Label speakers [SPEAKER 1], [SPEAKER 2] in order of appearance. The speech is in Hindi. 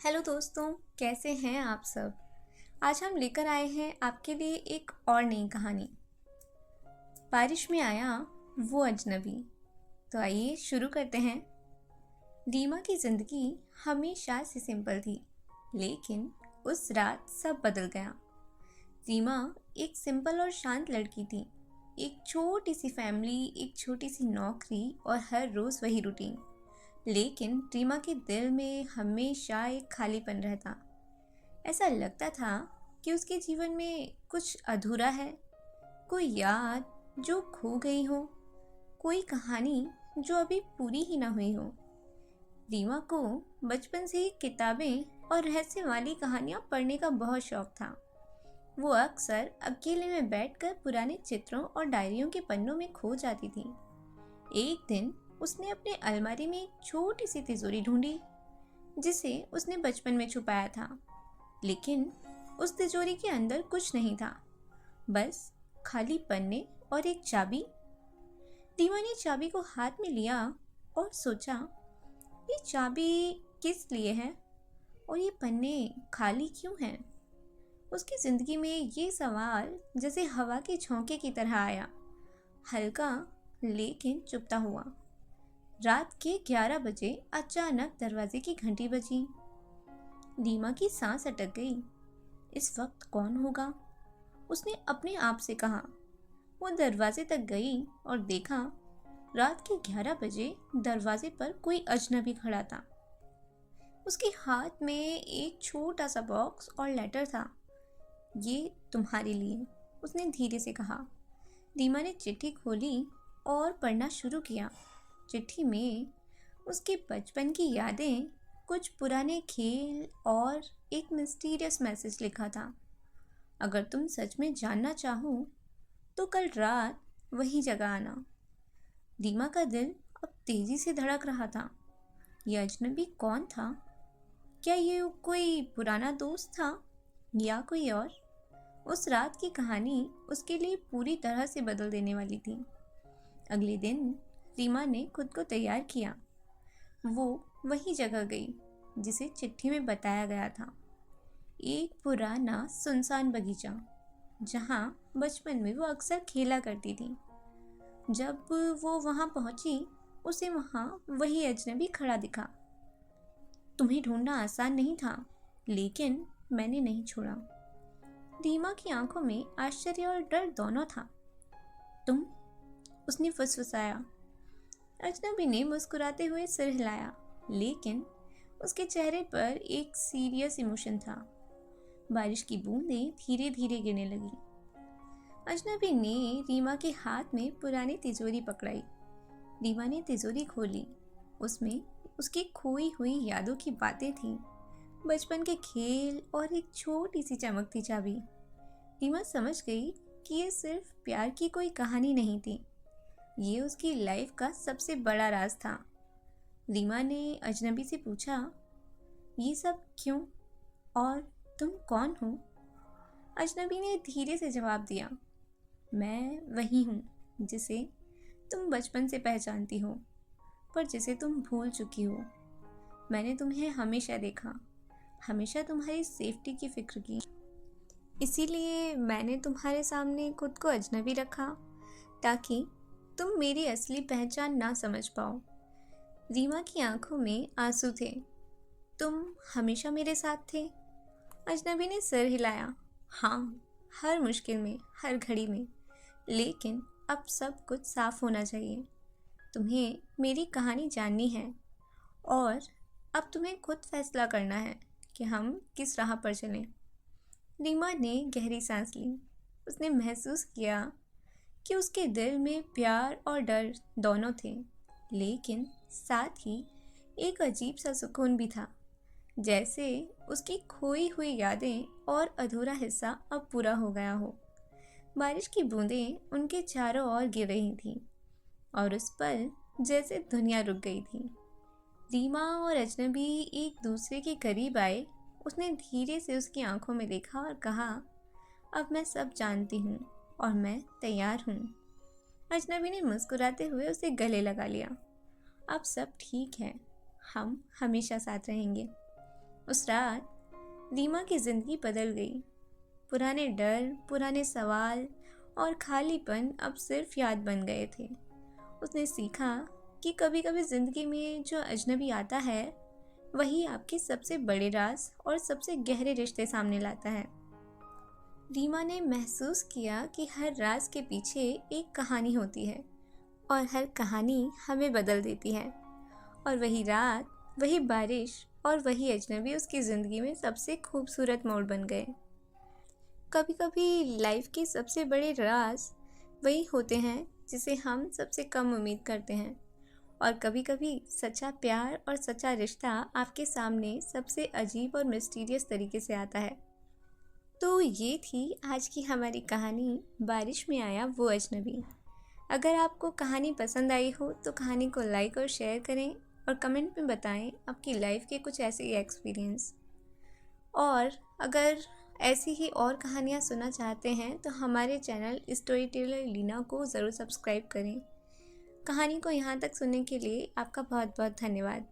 [SPEAKER 1] हेलो दोस्तों, कैसे हैं आप सब। आज हम लेकर आए हैं आपके लिए एक और नई कहानी। बारिश में आया वो अजनबी। तो आइए शुरू करते हैं। रीमा की ज़िंदगी हमेशा से सिंपल थी, लेकिन उस रात सब बदल गया। रीमा एक सिंपल और शांत लड़की थी। एक छोटी सी फैमिली, एक छोटी सी नौकरी और हर रोज़ वही रूटीन। लेकिन रीमा के दिल में हमेशा एक खालीपन रहता। ऐसा लगता था कि उसके जीवन में कुछ अधूरा है। कोई याद जो खो गई हो, कोई कहानी जो अभी पूरी ही ना हुई हो। रीमा को बचपन से ही किताबें और रहस्य वाली कहानियाँ पढ़ने का बहुत शौक था। वो अक्सर अकेले में बैठकर पुराने चित्रों और डायरियों के पन्नों में खो जाती थी। एक दिन उसने अपने अलमारी में एक छोटी सी तिजोरी ढूंढी, जिसे उसने बचपन में छुपाया था। लेकिन उस तिजोरी के अंदर कुछ नहीं था, बस खाली पन्ने और एक चाबी। रीमा ने चाबी को हाथ में लिया और सोचा, ये चाबी किस लिए है और ये पन्ने खाली क्यों हैं। उसकी जिंदगी में ये सवाल जैसे हवा के झोंके की तरह आया, हल्का लेकिन चुभता हुआ। रात के 11 बजे अचानक दरवाजे की घंटी बजी। रीमा की सांस अटक गई। इस वक्त कौन होगा, उसने अपने आप से कहा। वो दरवाजे तक गई और देखा, रात के 11 बजे दरवाजे पर कोई अजनबी खड़ा था। उसके हाथ में एक छोटा सा बॉक्स और लेटर था। ये तुम्हारे लिए, उसने धीरे से कहा। रीमा ने चिट्ठी खोली और पढ़ना शुरू किया। चिट्ठी में उसके बचपन की यादें, कुछ पुराने खेल और एक मिस्टीरियस मैसेज लिखा था। अगर तुम सच में जानना चाहो तो कल रात वही जगह आना। रीमा का दिल अब तेजी से धड़क रहा था। यह अजनबी कौन था? क्या ये कोई पुराना दोस्त था या कोई और? उस रात की कहानी उसके लिए पूरी तरह से बदल देने वाली थी। अगले दिन रीमा ने खुद को तैयार किया। वो वही जगह गई जिसे चिट्ठी में बताया गया था। एक पुराना सुनसान बगीचा, जहाँ बचपन में वो अक्सर खेला करती थी। जब वो वहाँ पहुंची, उसे वहाँ वही अजनबी खड़ा दिखा। तुम्हें ढूंढना आसान नहीं था, लेकिन मैंने नहीं छोड़ा। रीमा की आंखों में आश्चर्य और डर दोनों था। तुम? उसने फुसफुसाया। अजनबी ने मुस्कुराते हुए सिर हिलाया, लेकिन उसके चेहरे पर एक सीरियस इमोशन था। बारिश की बूंदें धीरे धीरे गिरने लगी। अजनबी ने रीमा के हाथ में पुरानी तिजोरी पकड़ाई। रीमा ने तिजोरी खोली। उसमें उसकी खोई हुई यादों की बातें थीं, बचपन के खेल और एक छोटी सी चमकती चाबी। रीमा समझ गई कि ये सिर्फ प्यार की कोई कहानी नहीं थी, ये उसकी लाइफ का सबसे बड़ा राज था। रीमा ने अजनबी से पूछा, ये सब क्यों और तुम कौन हो? अजनबी ने धीरे से जवाब दिया, मैं वही हूँ जिसे तुम बचपन से पहचानती हो, पर जिसे तुम भूल चुकी हो। मैंने तुम्हें हमेशा देखा, हमेशा तुम्हारी सेफ्टी की फिक्र की। इसीलिए मैंने तुम्हारे सामने खुद को अजनबी रखा, ताकि तुम मेरी असली पहचान ना समझ पाओ। रीमा की आंखों में आंसू थे। तुम हमेशा मेरे साथ थे? अजनबी ने सिर हिलाया। हाँ, हर मुश्किल में, हर घड़ी में। लेकिन अब सब कुछ साफ होना चाहिए। तुम्हें मेरी कहानी जाननी है और अब तुम्हें खुद फैसला करना है कि हम किस राह पर चलें। रीमा ने गहरी सांस ली। उसने महसूस किया कि उसके दिल में प्यार और डर दोनों थे, लेकिन साथ ही एक अजीब सा सुकून भी था, जैसे उसकी खोई हुई यादें और अधूरा हिस्सा अब पूरा हो गया हो। बारिश की बूंदें उनके चारों ओर गिर रही थीं और उस पल जैसे दुनिया रुक गई थी। रीमा और अजनबी एक दूसरे के करीब आए। उसने धीरे से उसकी आंखों में देखा और कहा, अब मैं सब जानती हूँ और मैं तैयार हूँ। अजनबी ने मुस्कुराते हुए उसे गले लगा लिया। अब सब ठीक है, हम हमेशा साथ रहेंगे। उस रात रीमा की ज़िंदगी बदल गई। पुराने डर, पुराने सवाल और खालीपन अब सिर्फ याद बन गए थे। उसने सीखा कि कभी कभी ज़िंदगी में जो अजनबी आता है वही आपके सबसे बड़े राज और सबसे गहरे रिश्ते सामने लाता है। रीमा ने महसूस किया कि हर राज के पीछे एक कहानी होती है और हर कहानी हमें बदल देती है। और वही रात, वही बारिश और वही अजनबी उसकी ज़िंदगी में सबसे खूबसूरत मोड़ बन गए। कभी कभी लाइफ के सबसे बड़े राज वही होते हैं जिसे हम सबसे कम उम्मीद करते हैं। और कभी कभी सच्चा प्यार और सच्चा रिश्ता आपके सामने सबसे अजीब और मिस्टीरियस तरीके से आता है। तो ये थी आज की हमारी कहानी, बारिश में आया वो अजनबी। अगर आपको कहानी पसंद आई हो तो कहानी को लाइक और शेयर करें और कमेंट में बताएं आपकी लाइफ के कुछ ऐसे ही एक्सपीरियंस। और अगर ऐसी ही और कहानियाँ सुनना चाहते हैं तो हमारे चैनल स्टोरी टेलर लीना को ज़रूर सब्सक्राइब करें। कहानी को यहाँ तक सुनने के लिए आपका बहुत बहुत धन्यवाद।